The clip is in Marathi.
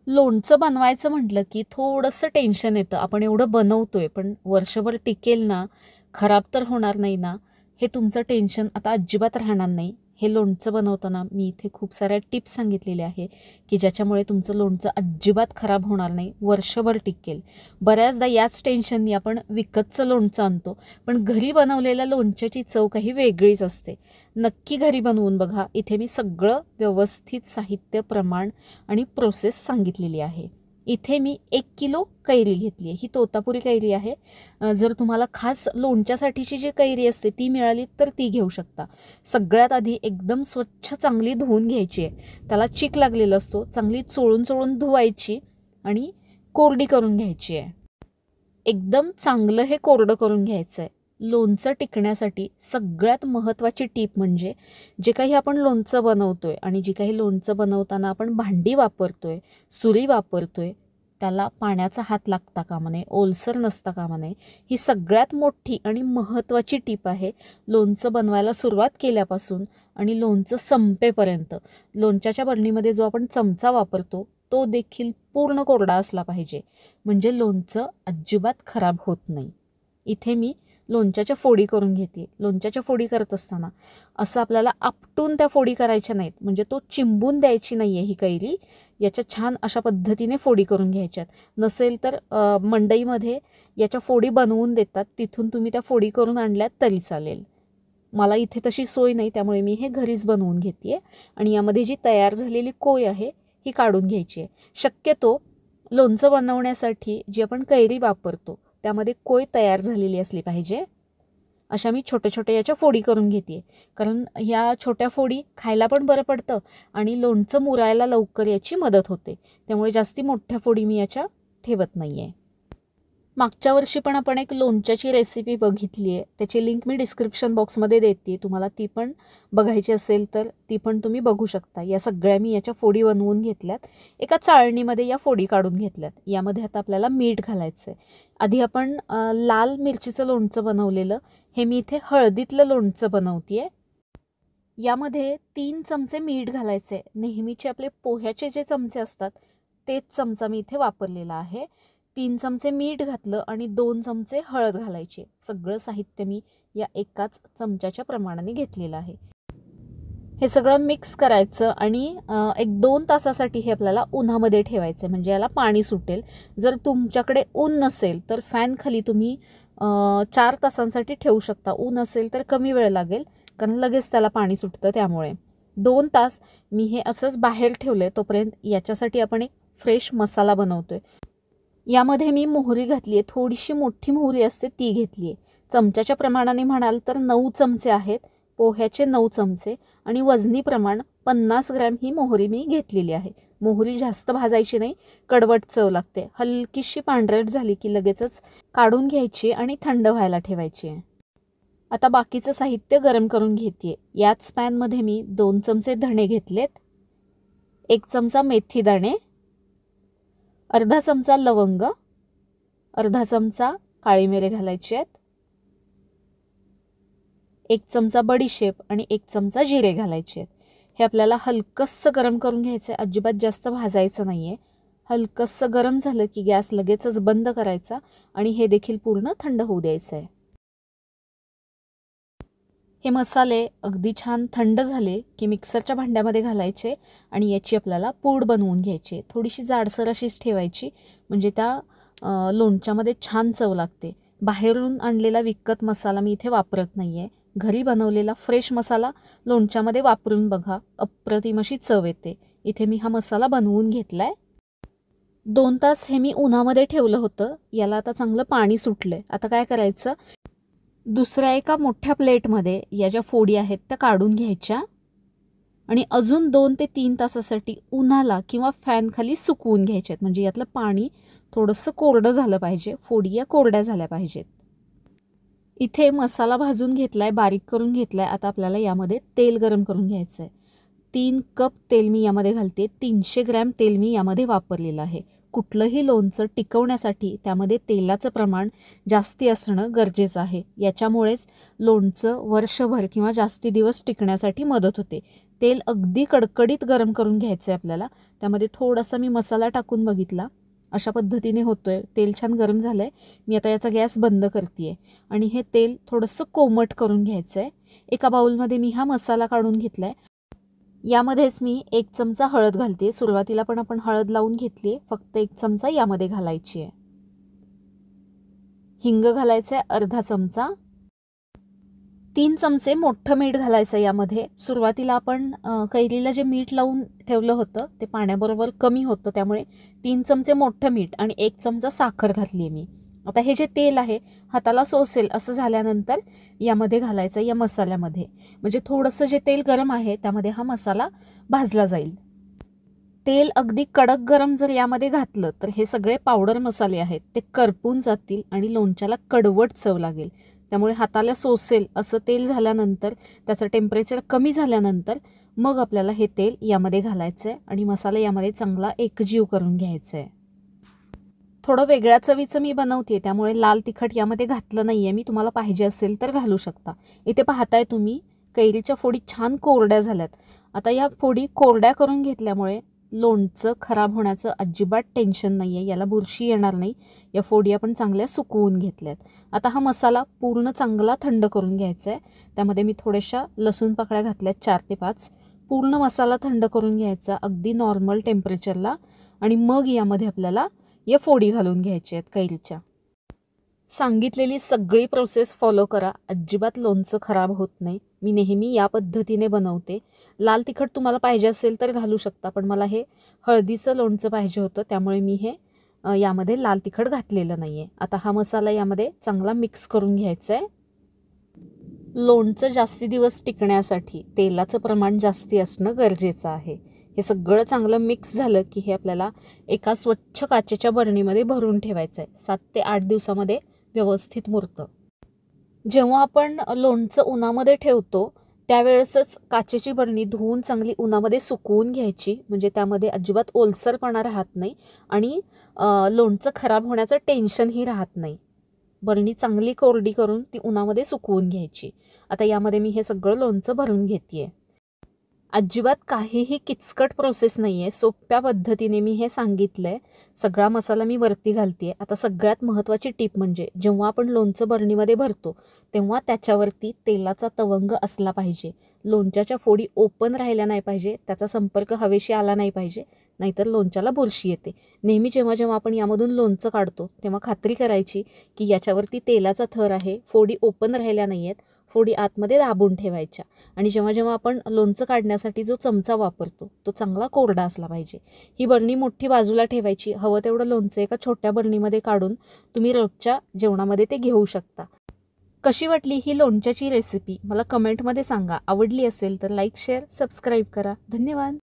लोणचं बनवायचं म्हटलं की थोडंसं टेन्शन येतं. आपण एवढं बनवतोय, पण वर्षभर टिकेल ना, खराब तर होणार नाही ना, हे तुमचं टेन्शन आता अजिबात राहणार नाही. हे लोणचं बनवताना मी इथे खूप साऱ्या टिप्स सांगितलेल्या आहे, की ज्याच्यामुळे तुमचं लोणचं अजिबात खराब होणार नाही, वर्षभर टिकेल. बऱ्याचदा याच टेन्शननी आपण विकतचं लोणचं आणतो, पण घरी बनवलेल्या लोणच्याची चव काही वेगळीच असते. नक्की घरी बनवून बघा. इथे मी सगळं व्यवस्थित साहित्य, प्रमाण आणि प्रोसेस सांगितलेली आहे. इथे मी 1 किलो कैरी घेतली आहे. ही तोतापुरी कैरी आहे. जर तुम्हाला खास लोणच्यासाठीची जी कैरी असते ती मिळाली तर ती घेऊ शकता. सगळ्यात आधी एकदम स्वच्छ चांगली धुवून घ्यायची आहे. त्याला चिक लागलेला असतो. चांगली चोळून चोळून धुवायची आणि कोरडी करून घ्यायची आहे. एकदम चांगलं हे कोरडं करून घ्यायचं आहे. लोणचं टिकण्यासाठी सगळ्यात महत्त्वाची टीप म्हणजे जे काही आपण लोणचं बनवतोय आणि जी काही लोणचं बनवताना आपण भांडी वापरतोय, सुरी वापरतोय, त्याला पाण्याचा हात लागता कामा नये, ओलसर नसता कामा नये. ही सगळ्यात मोठी आणि महत्त्वाची टीप आहे. लोणचं बनवायला सुरुवात केल्यापासून आणि लोणचं संपेपर्यंत लोणच्याच्या बरणीमध्ये जो आपण चमचा वापरतो तो देखील पूर्ण कोरडा असला पाहिजे, म्हणजे लोणचं अजिबात खराब होत नाही. इथे मी लोणच्याच्या फोडी करून घेते. लोणच्याच्या फोडी करत असताना असं आपल्याला आपटून त्या फोडी करायच्या नाहीत, म्हणजे तो चिंबून द्यायची नाही आहे ही कैरी. याच्या छान अशा पद्धतीने फोडी करून घ्यायच्यात. नसेल तर मंडईमध्ये याच्या फोडी बनवून देतात, तिथून तुम्ही त्या फोडी करून आणल्यात तरी चालेल. मला इथे तशी सोय नाही, त्यामुळे मी हे घरीच बनवून घेते आहे. आणि यामध्ये जी तयार झालेली कोय आहे ही काढून घ्यायची आहे. शक्यतो लोणचं बनवण्यासाठी जी आपण कैरी वापरतो त्यामध्ये कोय तयार झालेली असली पाहिजे. अशा मी छोट्या छोट्या याच्या फोडी करून घेते, कारण ह्या छोट्या फोडी खायला पण बरं पडतं आणि लोणचं मुरायला लवकर याची मदत होते. त्यामुळे जास्ती मोठ्या फोडी मी याच्या ठेवत नाही आहे. मागच्या वर्षी पण आपण एक लोणच्याची रेसिपी बघितली आहे, त्याची लिंक मी डिस्क्रिप्शन बॉक्समध्ये देते. तुम्हाला ती पण बघायची असेल तर ती पण तुम्ही बघू शकता. या सगळ्या मी याच्या फोडी बनवून घेतल्यात. एका चाळणीमध्ये या फोडी काढून घेतल्यात. यामध्ये आता आपल्याला मीठ घालायचं आहे. आधी आपण लाल मिरचीचं लोणचं बनवलेलं, हे मी इथे हळदीतलं लोणचं बनवते आहे. यामध्ये 3 चमचे मीठ घालायचे. नेहमीचे आपले पोह्याचे जे चमचे असतात तेच चमचा मी इथे वापरलेला आहे. 3 चमचे मीठ घातलं आणि 2 चमचे हळद घालायचे. सगळं साहित्य मी या एकाच चमच्याच्या प्रमाणाने घेतलेलं आहे. हे सगळं मिक्स करायचं आणि 1-2 तासासाठी हे आपल्याला उन्हामध्ये ठेवायचं, म्हणजे याला पाणी सुटेल. जर तुमच्याकडे ऊन नसेल तर फॅन खाली तुम्ही 4 तासांसाठी ठेवू शकता. ऊन असेल तर कमी वेळ लागेल, कारण लगेच त्याला पाणी सुटतं. त्यामुळे 2 तास मी हे असंच बाहेर ठेवले. तोपर्यंत याच्यासाठी आपण एक फ्रेश मसाला बनवतोय. यामध्ये मी मोहरी घातली आहे. थोडीशी मोठी मोहरी असते ती घेतली आहे. चमच्याच्या प्रमाणाने म्हणाल तर 9 चमचे आहेत. पोह्याचे 9 चमचे आणि वजनी प्रमाण 50 ग्रॅम ही मोहरी मी घेतलेली आहे. मोहरी जास्त भाजायची नाही, कडवट चव लागते. हलकीशी पांढरट झाली की लगेचच काढून घ्यायची आणि थंड व्हायला ठेवायची आहे. आता बाकीचं साहित्य गरम करून घेते. याच पॅनमध्ये मी 2 चमचे धणे घेतलेत, 1 चमचा मेथी दाणे, अर्धा चमचा लवंग, अर्धा चमचा काळी मिरे घालायचे आहेत, 1 चमचा बडीशेप आणि 1 चमचा जिरे घालायचे आहेत. हे आपल्याला हलकंसं गरम करून घ्यायचं आहे. अजिबात जास्त भाजायचं नाही आहे. हलकंसं गरम झालं की गॅस लगेचच बंद करायचा आणि हे देखील पूर्ण थंड होऊ द्यायचं आहे. हे मसाले अगदी छान थंड झाले की मिक्सरच्या भांड्यामध्ये घालायचे आणि याची आपल्याला पूड बनवून घ्यायची. थोडीशी जाडसर अशीच ठेवायची, म्हणजे त्या लोणच्यामध्ये छान चव लागते. बाहेरून आणलेला विकत मसाला मी इथे वापरत नाही आहे. घरी बनवलेला फ्रेश मसाला लोणच्यामध्ये वापरून बघा, अप्रतिम अशी चव येते. इथे मी हा मसाला बनवून घेतला आहे. 2 तास हे मी उन्हामध्ये ठेवलं होतं. याला आता चांगलं पाणी सुटलं आहे. आता काय करायचं, दुसऱ्या एका मोठ्या प्लेटमध्ये या ज्या फोडी आहेत त्या काढून घ्यायच्या आणि अजून 2 ते 3 तासासाठी उन्हाला किंवा फॅन खाली सुकवून घ्यायच्यात, म्हणजे यातलं पाणी थोडंसं कोरडं झालं पाहिजे. फोडी या कोरड्या झाल्या पाहिजेत. इथे मसाला भाजून घेतलाय, बारीक करून घेतलाय. आता आपल्याला यामध्ये तेल गरम करून घ्यायचं आहे. 3 कप तेल मी यामध्ये घालते. 300 ग्रॅम तेल मी यामध्ये वापरलेलं आहे. कुठलंही लोणचं टिकवण्यासाठी त्यामध्ये तेलाचं प्रमाण जास्ती असणं गरजेचं आहे. याच्यामुळेच लोणचं वर्षभर किंवा जास्ती दिवस टिकण्यासाठी मदत होते. तेल अगदी कडकडीत गरम करून घ्यायचं आहे आपल्याला. त्यामध्ये थोडासा मी मसाला टाकून बघितला, अशा पद्धतीने होतोय. तेल छान गरम झालं आहे. मी आता याचा गॅस बंद करते आहे आणि हे तेल थोडंसं कोमट करून घ्यायचं आहे. एका बाउलमध्ये मी हा मसाला काढून घेतला आहे. यामध्येच मी 1 चमचा हळद घालते. सुरुवातीला पण आपण हळद लावून घेतली आहे, फक्त 1 चमचा यामध्ये घालायची आहे. हिंग घालायचं आहे अर्धा चमचा. 3 चमचे मोठं मीठ घालायचं यामध्ये. सुरुवातीला आपण कैरीला जे मीठ लावून ठेवलं होतं ते पाण्याबरोबर कमी होतं, त्यामुळे 3 चमचे मोठं मीठ आणि 1 चमचा साखर घातली आहे मी. आता हे जे तेल आहे हाताला सोसेल असं झाल्यानंतर यामध्ये घालायचं या मसाल्यामध्ये. म्हणजे थोडंसं जे तेल गरम आहे त्यामध्ये हा मसाला भाजला जाईल. तेल अगदी कडक गरम जर यामध्ये घातलं तर हे सगळे पावडर मसाले आहेत ते करपून जातील आणि लोणच्याला कडवट चव लागेल. त्यामुळे हाताला सोसेल असं तेल झाल्यानंतर, त्याचं टेम्परेचर कमी झाल्यानंतर मग आपल्याला हे तेल यामध्ये घालायचं आहे आणि मसाला यामध्ये चांगला एकजीव करून घ्यायचा आहे. थोडं वेगळ्या चवीचं मी बनवते, त्यामुळे लाल तिखट यामध्ये घातलं नाही आहे मी. तुम्हाला पाहिजे असेल तर घालू शकता. इथे पाहताय तुम्ही कैरीच्या फोडी छान कोरड्या झाल्यात. आता या फोडी कोरड्या करून घेतल्यामुळे लोणचं खराब होण्याचं अजिबात टेन्शन नाही आहे. याला बुरशी येणार नाही. या फोडी आपण चांगल्या सुकवून घेतल्यात. आता हा मसाला पूर्ण चांगला थंड करून घ्यायचा आहे. त्यामध्ये मी थोड्याशा लसूण पाकळ्या घातल्यात 4 ते 5. पूर्ण मसाला थंड करून घ्यायचा अगदी नॉर्मल टेम्परेचरला आणि मग यामध्ये आपल्याला या फोडी घालून घ्यायच्या आहेत कैरीच्या. सांगितलेली सगळी प्रोसेस फॉलो करा, अजिबात लोणचं खराब होत नाही. मी नेहमी या पद्धतीने बनवते. लाल तिखट तुम्हाला पाहिजे असेल तर घालू शकता, पण मला हे हळदीचं लोणचं पाहिजे होतं, त्यामुळे मी हे यामध्ये लाल तिखट घातलेलं नाही आहे. आता हा मसाला यामध्ये चांगला मिक्स करून घ्यायचा आहे. लोणचं जास्ती दिवस टिकण्यासाठी तेलाचं प्रमाण जास्ती असणं गरजेचं आहे. हे सगळं चांगलं मिक्स झालं की हे आपल्याला एका स्वच्छ काचेच्या बरणीमध्ये भरून ठेवायचं आहे. 7 ते 8 दिवसामध्ये व्यवस्थित मुरतं. जेव्हा आपण लोणचं उन्हामध्ये ठेवतो त्यावेळेसच काचेची बरणी धुवून चांगली उन्हामध्ये सुकवून घ्यायची, म्हणजे त्यामध्ये अजिबात ओलसरपणा राहत नाही आणि लोणचं खराब होण्याचं टेन्शनही राहत नाही. बरणी चांगली कोरडी करून ती उन्हामध्ये सुकवून घ्यायची. आता यामध्ये मी हे सगळं लोणचं भरून घेते. अजिबात काहीही किचकट प्रोसेस नाही आहे. सोप्या पद्धतीने मी हे सांगितलं आहे. सगळा मसाला मी वरती घालते आहे. आता सगळ्यात महत्त्वाची टिप म्हणजे जेव्हा आपण लोणचं बरणीमध्ये भरतो तेव्हा त्याच्यावरती तेलाचा तवंग असला पाहिजे. लोणच्याच्या फोडी ओपन राहिल्या नाही पाहिजे, त्याचा संपर्क हवेशी आला नाही पाहिजे, नाहीतर लोणच्याला बुरशी येते. नेहमी जेव्हा जेव्हा आपण यामधून लोणचं काढतो तेव्हा खात्री करायची की याच्यावरती तेलाचा थर आहे, फोडी ओपन राहिल्या नाही आहेत, फोडी आतमध्ये दाबून ठेवायच्या. आणि जेव्हा जेव्हा आपण लोणचं काढण्यासाठी जो चमचा वापरतो तो चांगला कोरडा असला पाहिजे. ही बरणी मोठी बाजूला ठेवायची. हवं तेवढं लोणचं एका छोट्या बरणीमध्ये काढून तुम्ही रोजच्या जेवणामध्ये ते घेऊ शकता. कशी वाटली ही लोणच्याची रेसिपी मला कमेंटमध्ये सांगा. आवडली असेल तर लाईक, शेअर, सबस्क्राईब करा. धन्यवाद.